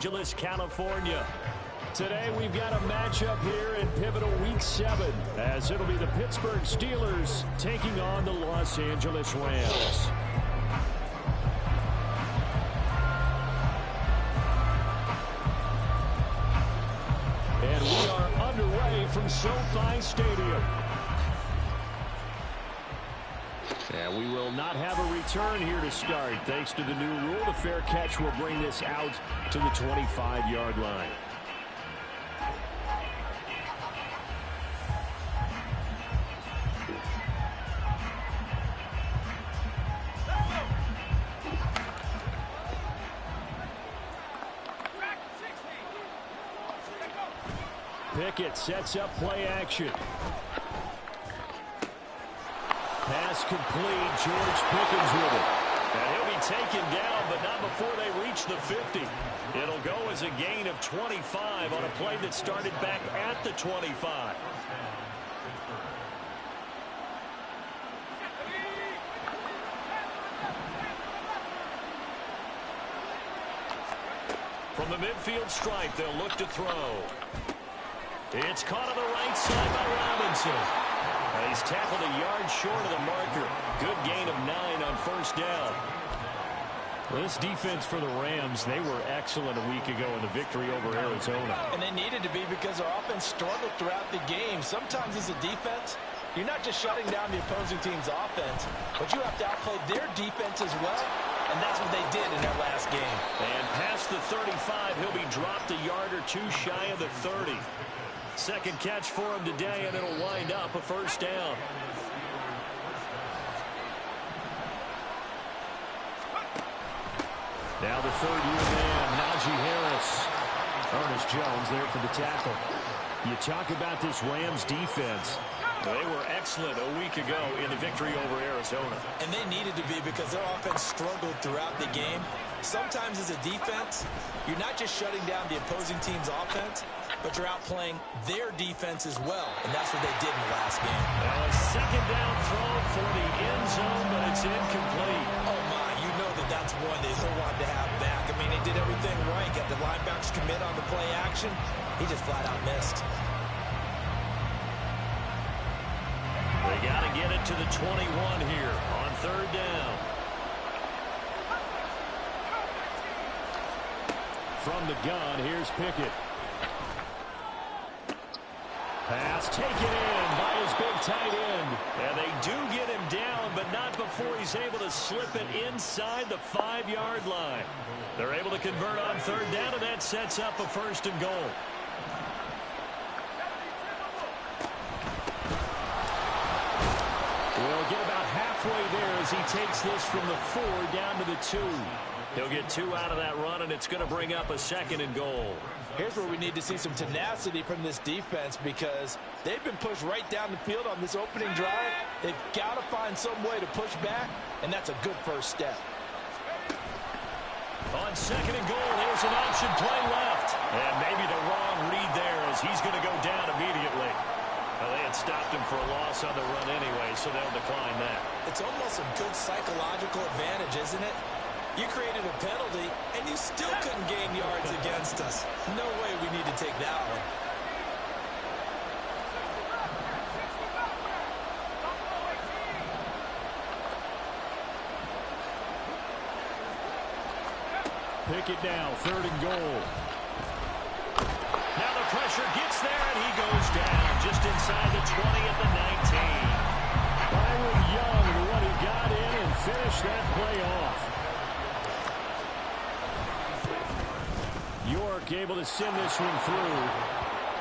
Angeles, California. Today we've got a matchup here in pivotal week 7 as it'll be the Pittsburgh Steelers taking on the Los Angeles Rams. And we are underway from SoFi Stadium. And we will not have a return here to start. Thanks to the new rule, the fair catch will bring this out to the 25-yard line. Pickett sets up play action. Pass complete. George Pickens with it. And he'll be taken down, but not before they reach the 50. It'll go as a gain of 25 on a play that started back at the 25. From the midfield stripe, they'll look to throw. It's caught on the right side by Robinson. And he's tackled a yard short of the marker. Good gain of 9 on first down. Well, this defense for the Rams, they were excellent a week ago in the victory over Arizona. And they needed to be because their offense struggled throughout the game. Sometimes as a defense, you're not just shutting down the opposing team's offense, but you have to outplay their defense as well. And that's what they did in their last game. And past the 35, he'll be dropped a yard or two shy of the 30. Second catch for him today, and it'll wind up a first down. Now the third-year man, Najee Harris. Ernest Jones there for the tackle. You talk about this Rams defense. They were excellent a week ago in the victory over Arizona. And they needed to be because their offense struggled throughout the game. Sometimes as a defense, you're not just shutting down the opposing team's offense, but you're outplaying their defense as well. And that's what they did in the last game. Well, a second down throw for the end zone, but it's incomplete. Oh, my. You know that that's one they so wanted to have back. I mean, they did everything right. Got the linebackers commit on the play action. He just flat out missed. They got to get it to the 21 here on third down. From the gun, here's Pickett. Pass taken in by his big tight end. And they do get him down, but not before he's able to slip it inside the 5-yard line. They're able to convert on third down, and that sets up a first and goal. We'll get about halfway there as he takes this from the 4 down to the 2. He'll get 2 out of that run, and it's going to bring up a second and goal. Here's where we need to see some tenacity from this defense because they've been pushed right down the field on this opening drive. They've got to find some way to push back, and that's a good first step. On second and goal, here's an option play left. And maybe the wrong read there as he's going to go down immediately. Well, they had stopped him for a loss on the run anyway, so they'll decline that. It's almost a good psychological advantage, isn't it? You created a penalty, and you still couldn't gain yards against us. No way we need to take that one. Pickett now, third and goal. Now the pressure gets there, and he goes down just inside the 20 at the 19. Byron Young, the one who got in and finished that play off. York able to send this one through.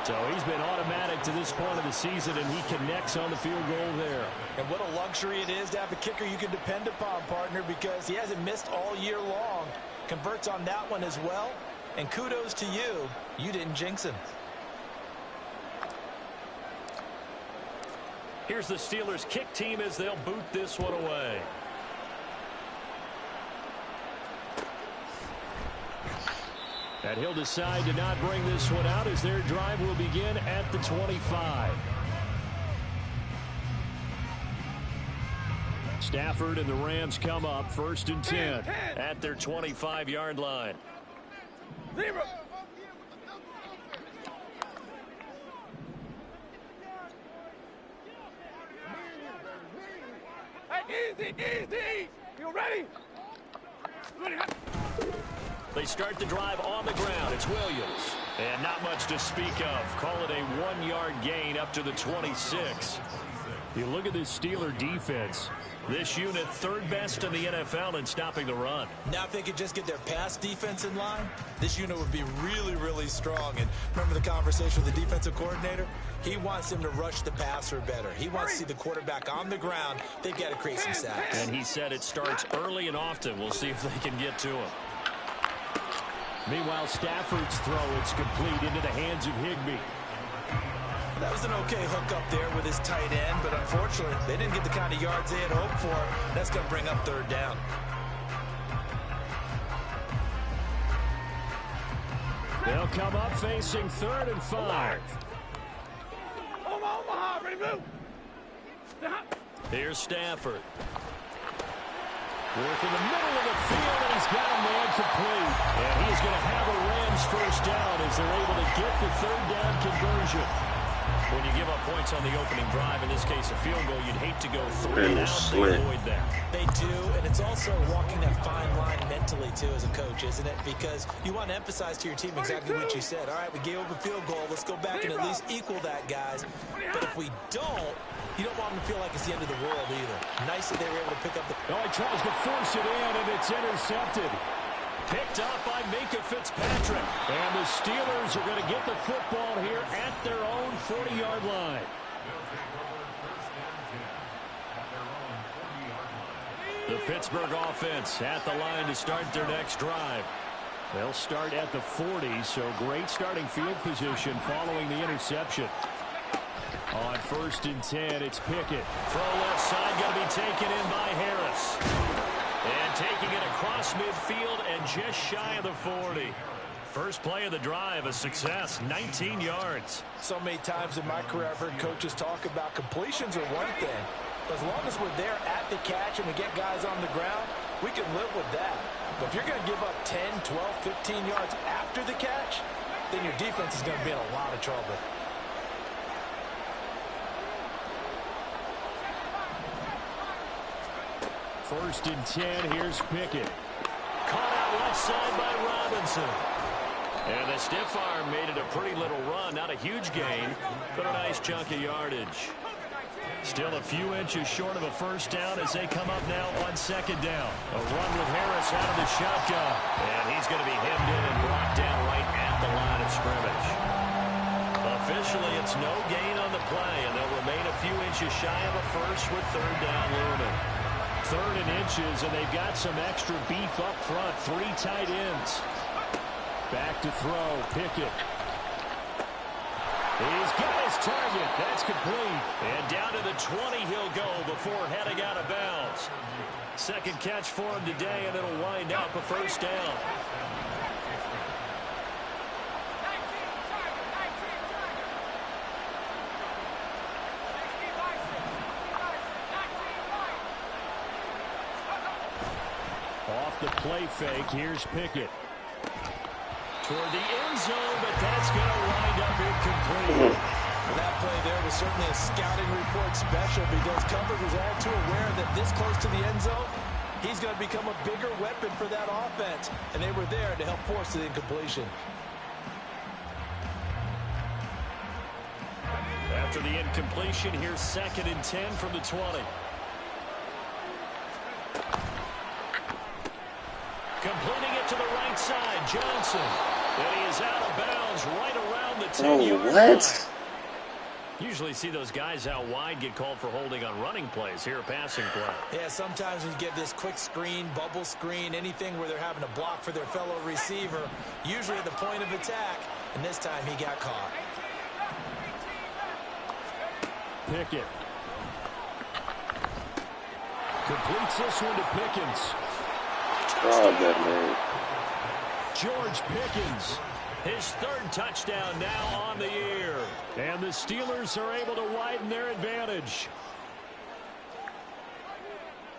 So he's been automatic to this point of the season, and he connects on the field goal there. And what a luxury it is to have a kicker you can depend upon, partner, because he hasn't missed all year long. Converts on that one as well. And kudos to you. You didn't jinx him. Here's the Steelers kick team as they'll boot this one away. And he'll decide to not bring this one out as their drive will begin at the 25. Stafford and the Rams come up 1st and 10 at their 25-yard line. Easy. You ready? They start the drive on the ground. It's Williams. And not much to speak of. Call it a 1-yard gain up to the 26. You look at this Steeler defense. This unit third best in the NFL in stopping the run. Now if they could just get their pass defense in line, this unit would be really, really strong. And remember the conversation with the defensive coordinator? He wants them to rush the passer better. He wants to see the quarterback on the ground. They've got to create some sacks. And he said it starts early and often. We'll see if they can get to him. Meanwhile, Stafford's throw, it's complete into the hands of Higbee. That was an okay hook up there with his tight end, but unfortunately, they didn't get the kind of yards they had hoped for. That's going to bring up third down. They'll come up facing 3rd and 5. Omaha, ready to move. Here's Stafford. Work in the middle of the field, and he's got a man complete. And he's going to have a Rams first down as they're able to get the 3rd down conversion. When you give up points on the opening drive, in this case a field goal, you'd hate to go 3 out to avoid that. They do, and it's also walking that fine line mentally, too, as a coach, isn't it? Because you want to emphasize to your team exactly what you said. All right, we gave up a field goal. Let's go back and at least equal that, guys. But if we don't, you don't want them to feel like it's the end of the world either. Nice that they were able to pick up the... Oh, he tries to force it in, and it's intercepted. Picked up by Minkah Fitzpatrick. And the Steelers are going to get the football here at their own 40-yard line. The Pittsburgh offense at the line to start their next drive. They'll start at the 40, so great starting field position following the interception. On 1st and 10, it's Pickett. Throw left side, going to be taken in by Harris. And taking it across midfield and just shy of the 40. First play of the drive, a success, 19 yards. So many times in my career I've heard coaches talk about completions are one thing. But as long as we're there at the catch and we get guys on the ground, we can live with that. But if you're going to give up 10, 12, 15 yards after the catch, then your defense is going to be in a lot of trouble. First and 10, here's Pickett. Caught out left side by Robinson. And the stiff arm made it a pretty little run. Not a huge gain, but a nice chunk of yardage. Still a few inches short of a first down as they come up now on 2nd down. A run with Harris out of the shotgun. And he's going to be hemmed in and brought down right at the line of scrimmage. Officially, it's no gain on the play, and they'll remain a few inches shy of a first with 3rd down looming. 3rd and inches, and they've got some extra beef up front. 3 tight ends. Back to throw, Pickett. He's got his target. That's complete. And down to the 20 he'll go before heading out of bounds. 2nd catch for him today, and it'll wind up a first down. Off the play fake, here's Pickett. Toward the end zone, but that's going to wind up incomplete. That play there was certainly a scouting report special because Cumbers was all too aware that this close to the end zone, he's going to become a bigger weapon for that offense. And they were there to help force the incompletion. After the incompletion, here's 2nd and 10 from the 20. Completing it to the right side, Johnson. And he is out of bounds right around the 10-yard line. Usually see those guys out wide get called for holding on running plays. Here, a passing play. Yeah, sometimes when you get this quick screen, bubble screen, anything where they're having to block for their fellow receiver, usually at the point of attack, and this time he got caught. Pickett. Completes this one to Pickens. Oh, good man. George Pickens, his 3rd touchdown now on the year. And the Steelers are able to widen their advantage.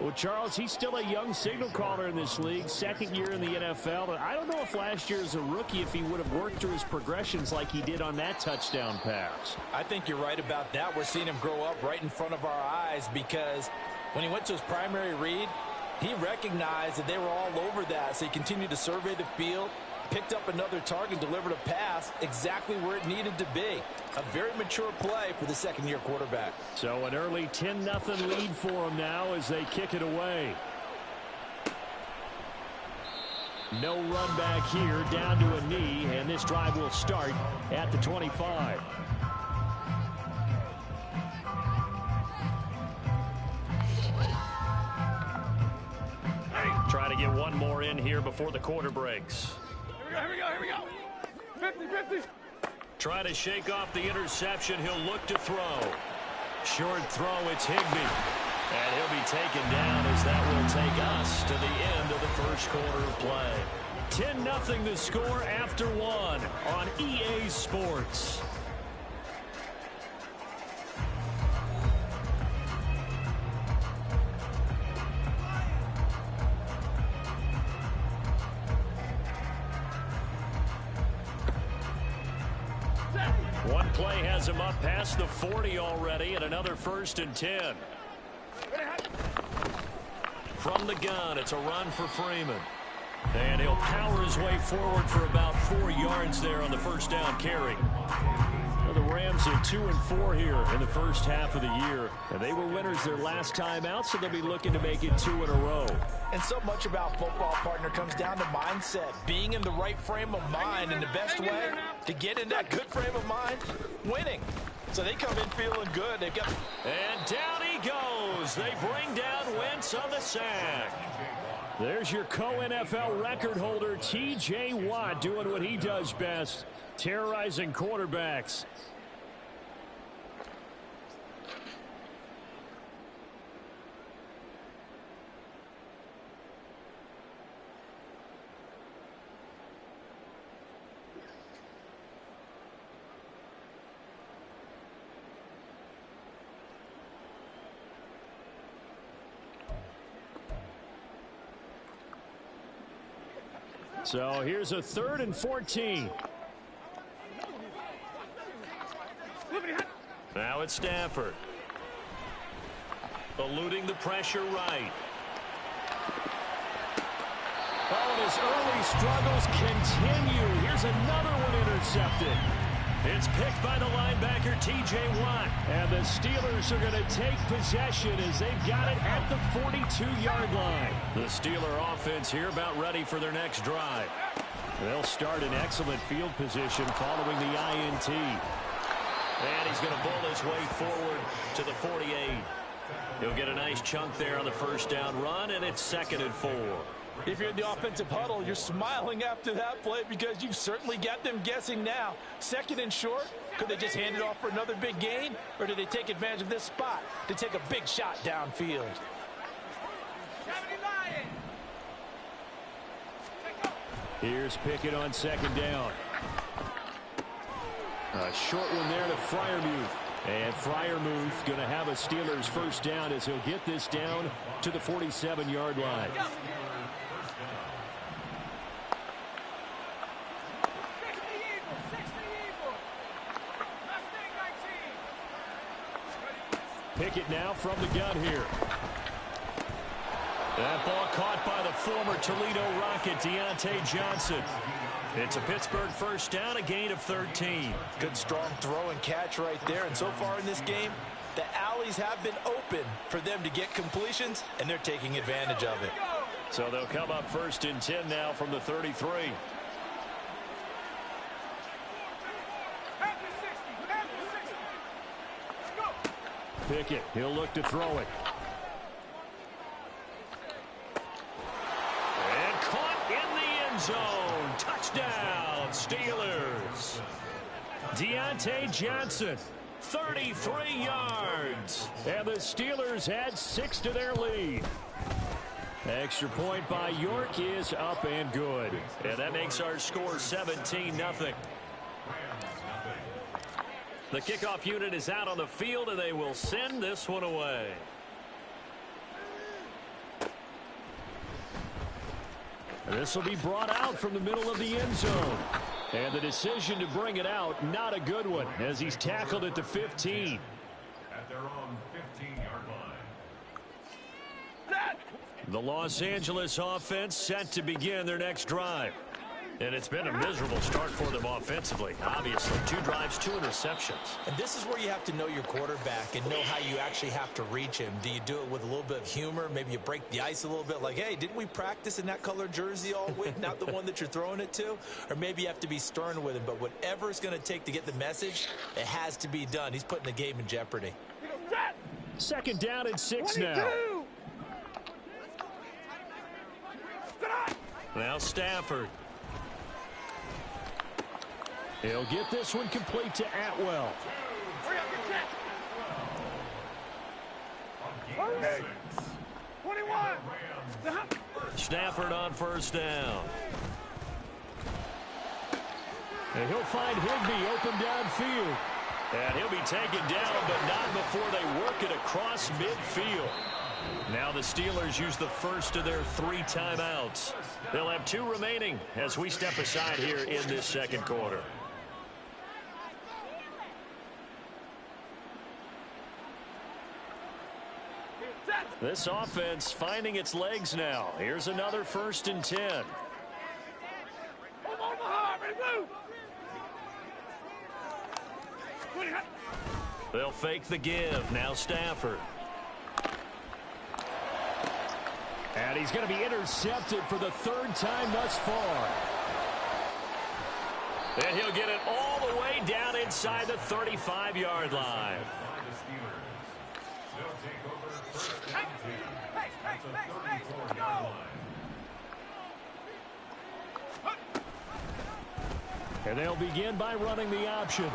Well, Charles, he's still a young signal caller in this league, second year in the NFL. And I don't know if last year as a rookie, if he would have worked through his progressions like he did on that touchdown pass. I think you're right about that. We're seeing him grow up right in front of our eyes because when he went to his primary read, he recognized that they were all over that. So he continued to survey the field, picked up another target, delivered a pass exactly where it needed to be. A very mature play for the second-year quarterback. So an early 10-0 lead for him now as they kick it away. No run back here, down to a knee, and this drive will start at the 25. Try to get one more in here before the quarter breaks. Here we go. 50-50. Try to shake off the interception. He'll look to throw. Short throw, it's Higbee. And he'll be taken down as that will take us to the end of the first quarter of play. 10-0 the score after one on EA Sports. One play has him up past the 40 already, and another 1st and 10. From the gun, it's a run for Freeman. And he'll power his way forward for about 4 yards there on the first down carry. Well, the Rams are 2-4 here in the first half of the year. And they were winners their last time out, so they'll be looking to make it 2 in a row. And so much about football, partner, comes down to mindset. Being in the right frame of mind, and the best way to get in that good frame of mind, winning. So they come in feeling good. They've got... And down he goes. They bring down Wentz on the sack. There's your co-NFL record holder, T.J. Watt, doing what he does best, terrorizing quarterbacks. So here's a 3rd and 14. Now it's Stafford. Eluding the pressure right. Oh, and his early struggles continue. Here's another one intercepted. It's picked by the linebacker, T.J. Watt. And the Steelers are going to take possession as they've got it at the 42-yard line. The Steeler offense here about ready for their next drive. They'll start in excellent field position following the INT. And he's going to bull his way forward to the 48. He'll get a nice chunk there on the first down run, and it's 2nd and 4. If you're in the offensive huddle, you're smiling after that play because you've certainly got them guessing now. 2nd and short, could they just hand it off for another big gain? Or do they take advantage of this spot to take a big shot downfield? Here's Pickett on 2nd down. A short one there to Freiermuth. And Freiermuth going to have a Steelers first down as he'll get this down to the 47-yard line. Pickett now from the gun here. That ball caught by the former Toledo Rocket, Deontay Johnson. It's a Pittsburgh first down, a gain of 13. Good strong throw and catch right there. And so far in this game, the alleys have been open for them to get completions, and they're taking advantage of it. So they'll come up 1st and 10 now from the 33. Pickett, he'll look to throw it. And caught in the end zone. Touchdown, Steelers. Deontay Johnson, 33 yards. And the Steelers add 6 to their lead. Extra point by York is up and good. And that makes our score 17-0. The kickoff unit is out on the field, and they will send this one away. This will be brought out from the middle of the end zone. And the decision to bring it out, not a good one, as he's tackled at the 15. At their own 15-yard line. The Los Angeles offense set to begin their next drive. And it's been a miserable start for them offensively. Obviously, 2 drives, 2 interceptions. And this is where you have to know your quarterback and know how you actually have to reach him. Do you do it with a little bit of humor? Maybe you break the ice a little bit like, hey, didn't we practice in that color jersey all week, not the one that you're throwing it to? Or maybe you have to be stern with him. But whatever it's going to take to get the message, it has to be done. He's putting the game in jeopardy. Second down and 6 now. Now Stafford. He'll get this one complete to Atwell. Hurry. 21. Stafford on first down. And he'll find Higbee open downfield. And he'll be taken down, but not before they work it across midfield. Now the Steelers use the first of their 3 timeouts. They'll have 2 remaining as we step aside here in this second quarter. This offense finding its legs now. Here's another 1st and 10. They'll fake the give. Now Stafford. And he's going to be intercepted for the 3rd time thus far. And he'll get it all the way down inside the 35-yard line. And they'll begin by running the option.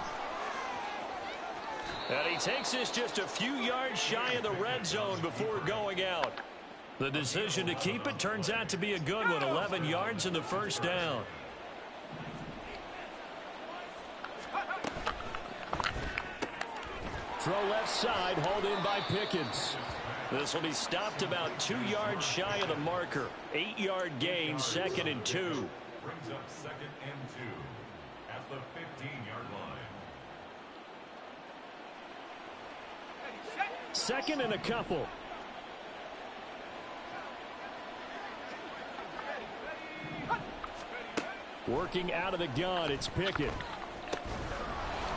And he takes this just a few yards shy of the red zone before going out. The decision to keep it turns out to be a good one. 11 yards in the first down. Throw left side, hauled in by Pickens. This will be stopped about 2 yards shy of the marker. 8-yard gain, 2nd and 2. Brings up 2nd and 2 at the 15-yard line. 2nd and a couple. Working out of the gun, it's Pickett.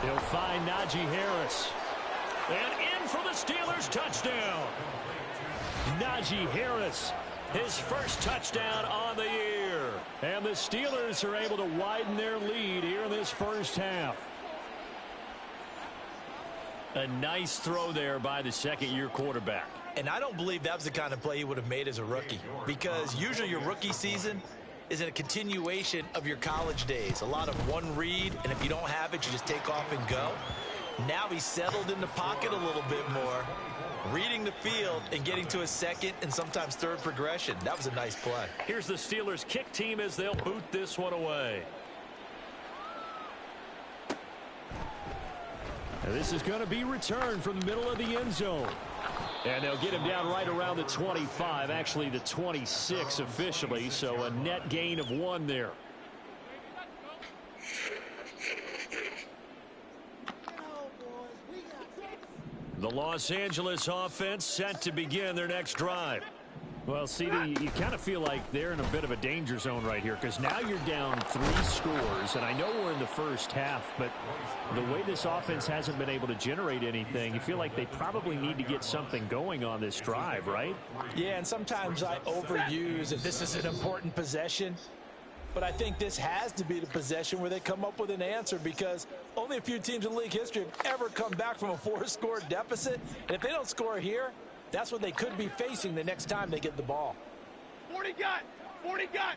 He'll find Najee Harris. And in for the Steelers touchdown. Najee Harris, his first touchdown on the year. And the Steelers are able to widen their lead here in this first half. A nice throw there by the 2nd-year quarterback. And I don't believe that was the kind of play he would have made as a rookie, because usually your rookie season is a continuation of your college days. A lot of one read, and if you don't have it, you just take off and go. Now he's settled in the pocket a little bit more, reading the field and getting to a 2nd and sometimes 3rd progression. That was a nice play. Here's the Steelers kick team as they'll boot this one away. And this is going to be returned from the middle of the end zone. And they'll get him down right around the 25, actually the 26 officially, so a net gain of 1 there. The Los Angeles offense set to begin their next drive. Well, CD, you kind of feel like they're in a bit of a danger zone right here, because now you're down 3 scores, and I know we're in the first half, but the way this offense hasn't been able to generate anything, you feel like they probably need to get something going on this drive, right? Yeah, and sometimes I overuse if this is an important possession, but I think this has to be the possession where they come up with an answer, because only a few teams in league history have ever come back from a 4-score deficit, and if they don't score here, that's what they could be facing the next time they get the ball. 40 got. 40 got.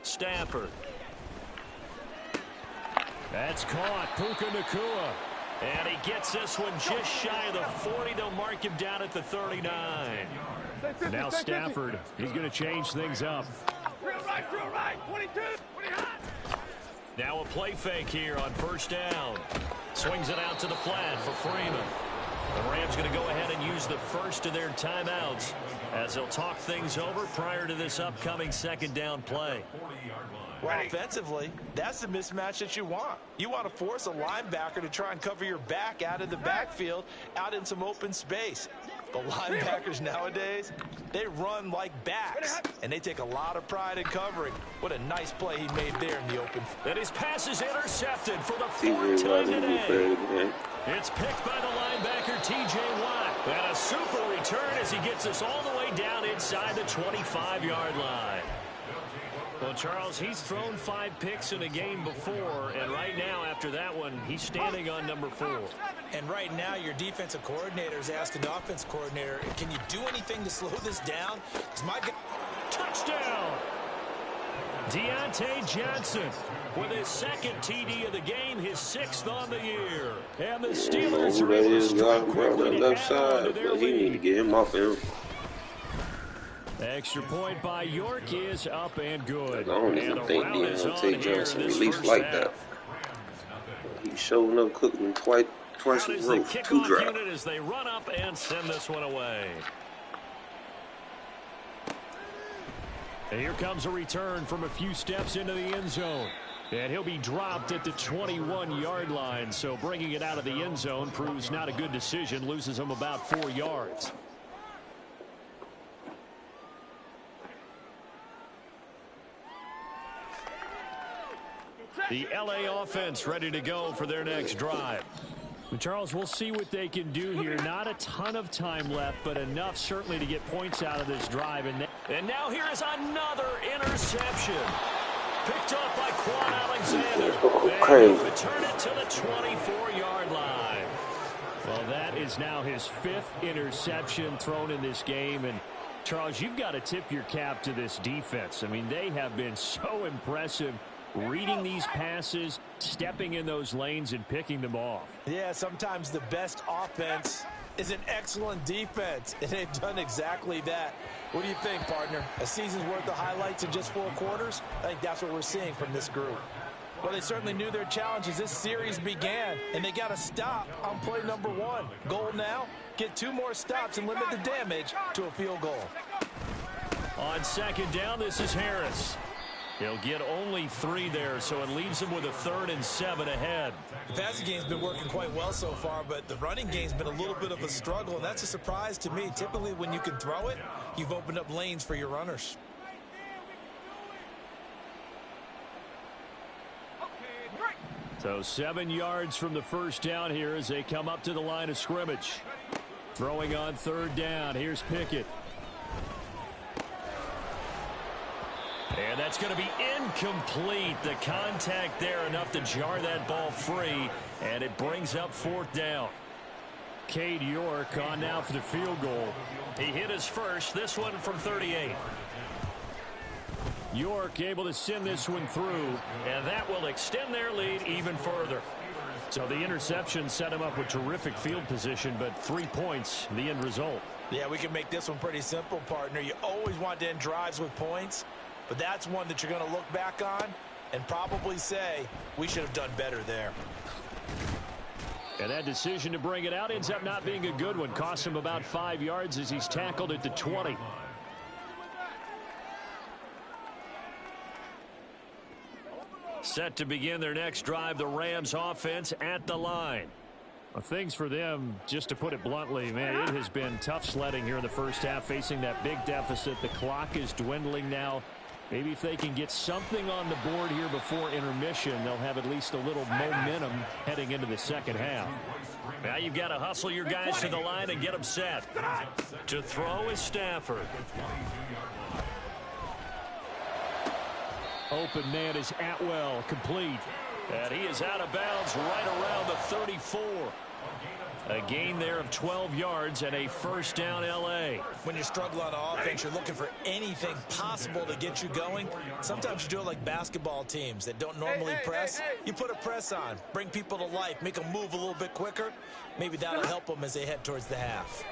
Stafford. That's caught. Puka Nacua. And he gets this one just shy of the 40. They'll mark him down at the 39. Now Stafford, he's going to change things up. Real right, 22, 20 hot. Now a play fake here on first down. Swings it out to the flat for Freeman. The Rams going to go ahead and use the first of their timeouts as they'll talk things over prior to this upcoming second down play. Well, offensively, that's the mismatch that you want. You want to force a linebacker to try and cover your back out of the backfield, out in some open space. The linebackers nowadays, they run like backs, and they take a lot of pride in covering. What a nice play he made there in the open. And his pass is intercepted for the fourth time today. It's picked by the linebacker, T.J. Watt. And a super return as he gets us all the way down inside the 25-yard line. Well, Charles, he's thrown 5 picks in a game before, and right now, after that one, he's standing on number 4. And right now, your defensive coordinator is asking the offensive coordinator, can you do anything to slow this down? Because my guy... Touchdown! Deontay Johnson with his second TD of the game, his 6th on the year. And the Steelers are able to strike quickly to left side, but he need to get him off him. Extra point by York is up and good. I don't even think Deontay Johnson released like that. He's showing up cooking twice in a row, 2 drives. As they run up and send this one away. And here comes a return from a few steps into the end zone. And he'll be dropped at the 21-yard line. So bringing it out of the end zone proves not a good decision. Loses him about 4 yards. The LA offense ready to go for their next drive. Charles, we'll see what they can do here. Not a ton of time left, but enough certainly to get points out of this drive. And now here is another interception. Picked off by Quan Alexander. And return it to the 24-yard line. Well, that is now his 5th interception thrown in this game. And Charles, you've got to tip your cap to this defense. I mean, they have been so impressive reading these passes, stepping in those lanes, and picking them off. Yeah, sometimes the best offense is an excellent defense, and they've done exactly that. What do you think, partner? A season's worth of highlights in just 4 quarters? I think that's what we're seeing from this group. Well, they certainly knew their challenges. This series began, and they got to stop on play number 1. Goal now, get 2 more stops and limit the damage to a field goal. On second down, this is Harris. He'll get only 3 there, so it leaves him with a 3rd and 7 ahead. The passing game's been working quite well so far, but the running game's been a little bit of a struggle, and that's a surprise to me. Typically, when you can throw it, you've opened up lanes for your runners. So 7 yards from the first down here as they come up to the line of scrimmage. Throwing on 3rd down. Here's Pickett. And that's going to be incomplete. The contact there enough to jar that ball free, and it brings up 4th down. Cade York on now for the field goal. He hit his first, this one from 38. York able to send this one through, and that will extend their lead even further. So the interception set him up with terrific field position, but 3 points, the end result. Yeah, we can make this one pretty simple, partner. You always want to end drives with points, but that's one that you're going to look back on and probably say, we should have done better there. And that decision to bring it out ends up not being a good one. Cost him about 5 yards as he's tackled at the 20. Set to begin their next drive, the Rams offense at the line. Well, things for them, just to put it bluntly, man, it has been tough sledding here in the first half, facing that big deficit. The clock is dwindling now. Maybe if they can get something on the board here before intermission, they'll have at least a little momentum heading into the second half. Now you've got to hustle your guys to the line and get them set. To throw is Stafford. Open man is Atwell, complete. And he is out of bounds right around the 34. A gain there of 12 yards and a first down L.A. When you struggle on offense, you're looking for anything possible to get you going. Sometimes you do it like basketball teams that don't normally press. You put a press on, bring people to life, make them move a little bit quicker. Maybe that'll help them as they head towards the half.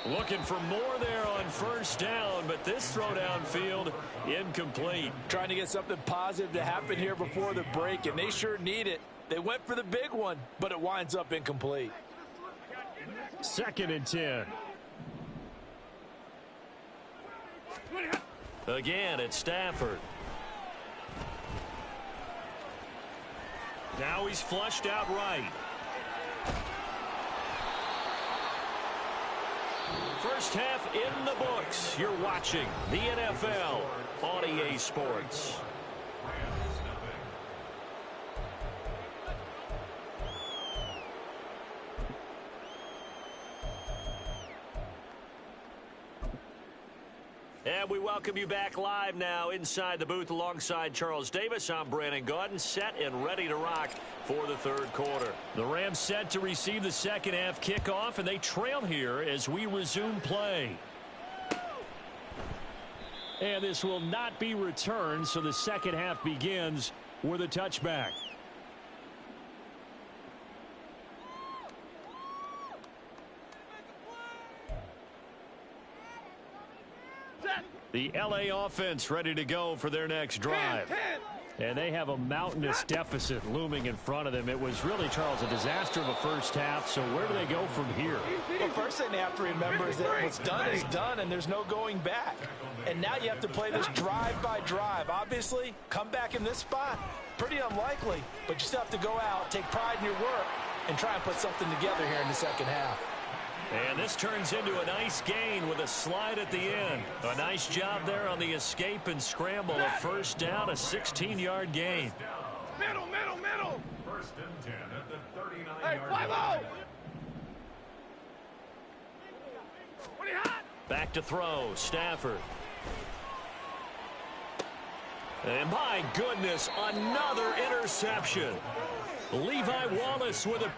Looking for more there on first down, but this throw downfield incomplete. Trying to get something positive to happen here before the break, and they sure need it. They went for the big one, but it winds up incomplete. 2nd and 10. Again, it's Stafford. Now he's flushed out right. First half in the books. You're watching the NFL on EA Sports. And we welcome you back live now inside the booth alongside Charles Davis. I'm Brandon Gaudin, set and ready to rock for the 3rd quarter. The Rams set to receive the second half kickoff, and they trail here as we resume play. And this will not be returned, so the second half begins with a touchback. The LA offense ready to go for their next drive. And they have a mountainous deficit looming in front of them. It was really, Charles, a disaster of a first half. So where do they go from here? Well, first thing they have to remember is that what's done is done, and there's no going back. And now you have to play this drive by drive. Obviously, come back in this spot, pretty unlikely. But you still have to go out, take pride in your work, and try and put something together here in the second half. And this turns into a nice gain with a slide at the end. A nice job there on the escape and scramble. A first down, a 16-yard gain. Middle, middle, middle. 1st and 10 at the 39-yard Hey, line. 5-0. What are you hot? Back to throw, Stafford. And my goodness, another interception. Levi Wallace with a